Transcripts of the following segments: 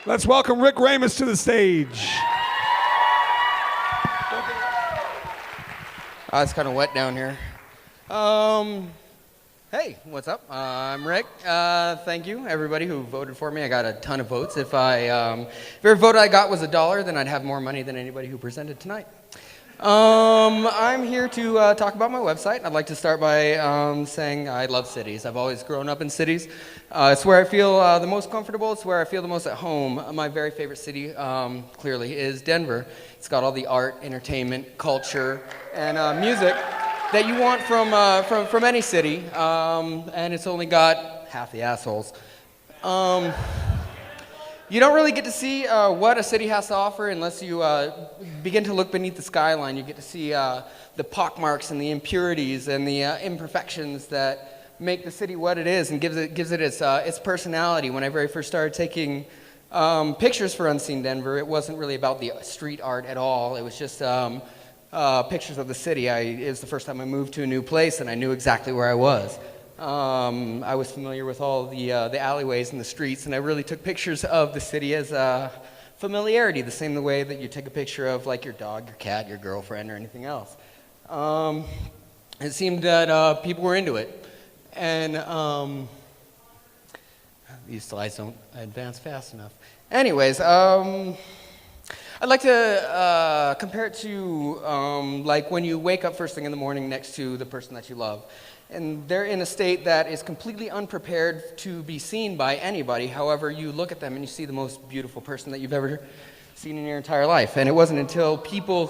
Let's welcome Rick Ramos to the stage. It's kind of wet down here. Hey, what's up? I'm Rick. Thank you, everybody who voted for me. I got a ton of votes. If every vote I got was $1, then I'd have more money than anybody who presented tonight. I'm here to talk about my website. I'd like to start by saying I love cities. I've always grown up in cities. It's where I feel the most comfortable. It's where I feel the most at home. My very favorite city, clearly, is Denver. It's got all the art, entertainment, culture, and music that you want from any city, and it's only got half the assholes. You don't really get to see what a city has to offer unless you begin to look beneath the skyline. You get to see the pockmarks and the impurities and the imperfections that make the city what it is and gives it its personality. When I very first started taking pictures for Unseen Denver, it wasn't really about the street art at all. It was just pictures of the city. It was the first time I moved to a new place, and I knew exactly where I was. I was familiar with all the alleyways and the streets, and I really took pictures of the city as familiarity, the same way that you take a picture of like your dog, your cat, your girlfriend, or anything else. It seemed that people were into it, and these slides don't advance fast enough. Anyways, I'd like to compare it to like when you wake up first thing in the morning next to the person that you love. And they're in a state that is completely unprepared to be seen by anybody. However, you look at them and you see the most beautiful person that you've ever seen in your entire life. And it wasn't until people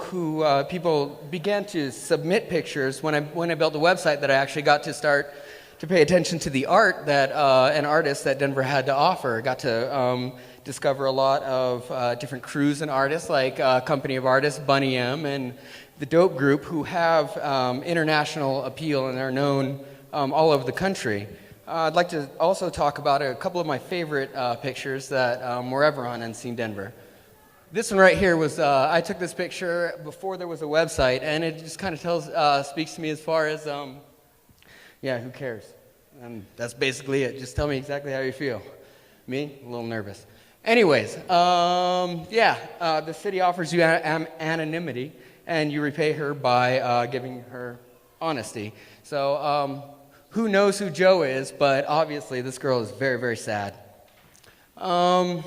began to submit pictures when I built the website that I actually got to start to pay attention to the art that an artist that Denver had to offer. I got to discover a lot of different crews and artists, like Company of Artists, Bunny M, and the Dope Group, who have international appeal and are known all over the country. I'd like to also talk about a couple of my favorite pictures that were ever on Unseen Denver. This one right here was, I took this picture before there was a website, and it just kind of speaks to me as far as, yeah, who cares? And that's basically it. Just tell me exactly how you feel. Me? A little nervous. Anyways, the city offers you anonymity, and you repay her by giving her honesty. So who knows who Joe is, but obviously this girl is very, very sad. The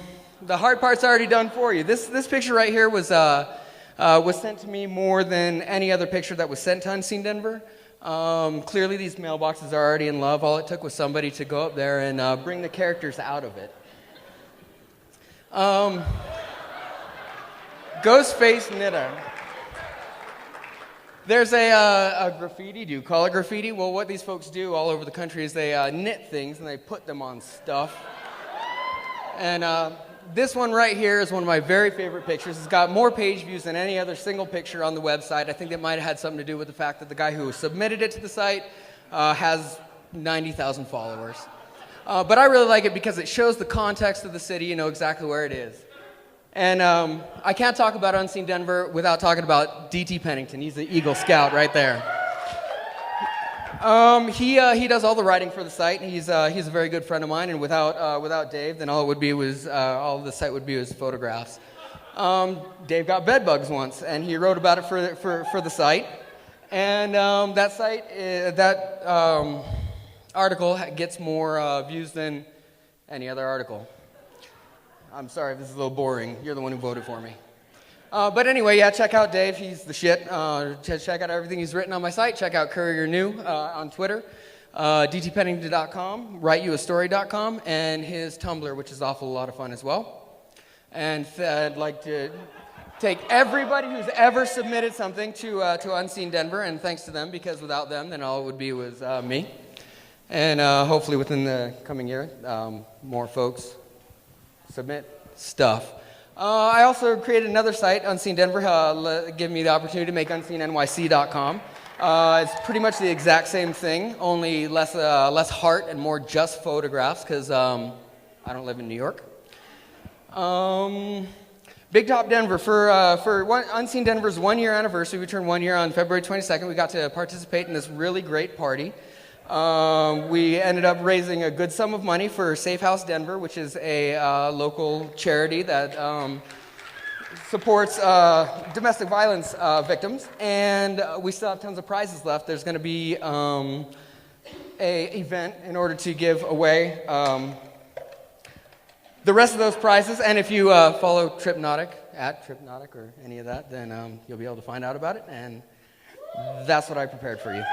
hard part's already done for you. This picture right here was sent to me more than any other picture that was sent to Unseen Denver. Clearly these mailboxes are already in love. All it took was somebody to go up there and bring the characters out of it. Ghostface Knitter. There's a graffiti. Do you call it graffiti? Well, what these folks do all over the country is they knit things and they put them on stuff. And this one right here is one of my very favorite pictures. It's got more page views than any other single picture on the website. I think that might have had something to do with the fact that the guy who submitted it to the site has 90,000 followers. But I really like it because it shows the context of the city. You know exactly where it is. And I can't talk about Unseen Denver without talking about D.T. Pennington. He's the Eagle Scout right there. He does all the writing for the site. He's a very good friend of mine, and without Dave, then all the site would be was photographs. Dave got bed bugs once, and he wrote about it for the site. And that article gets more views than any other article. I'm sorry if this is a little boring. You're the one who voted for me. But anyway, yeah, check out Dave. He's the shit. Check out everything he's written on my site. Check out Courier New on Twitter, dtpennington.com, writeyouastory.com, and his Tumblr, which is awful a lot of fun as well. And I'd like to take everybody who's ever submitted something to Unseen Denver, and thanks to them, because without them, then all it would be was me. And hopefully within the coming year, more folks submit stuff. I also created another site, Unseen Denver, giving me the opportunity to make unseennyc.com. It's pretty much the exact same thing, only less heart and more just photographs, because I don't live in New York. Big Top Denver, for Unseen Denver's 1 year anniversary, we turned 1 year on February 22nd. We got to participate in this really great party. We ended up raising a good sum of money for Safe House Denver, which is a local charity that supports domestic violence victims. And we still have tons of prizes left. There's going to be an event in order to give away the rest of those prizes. And if you follow Tripnotic, at Tripnotic or any of that, then you'll be able to find out about it. And that's what I prepared for you.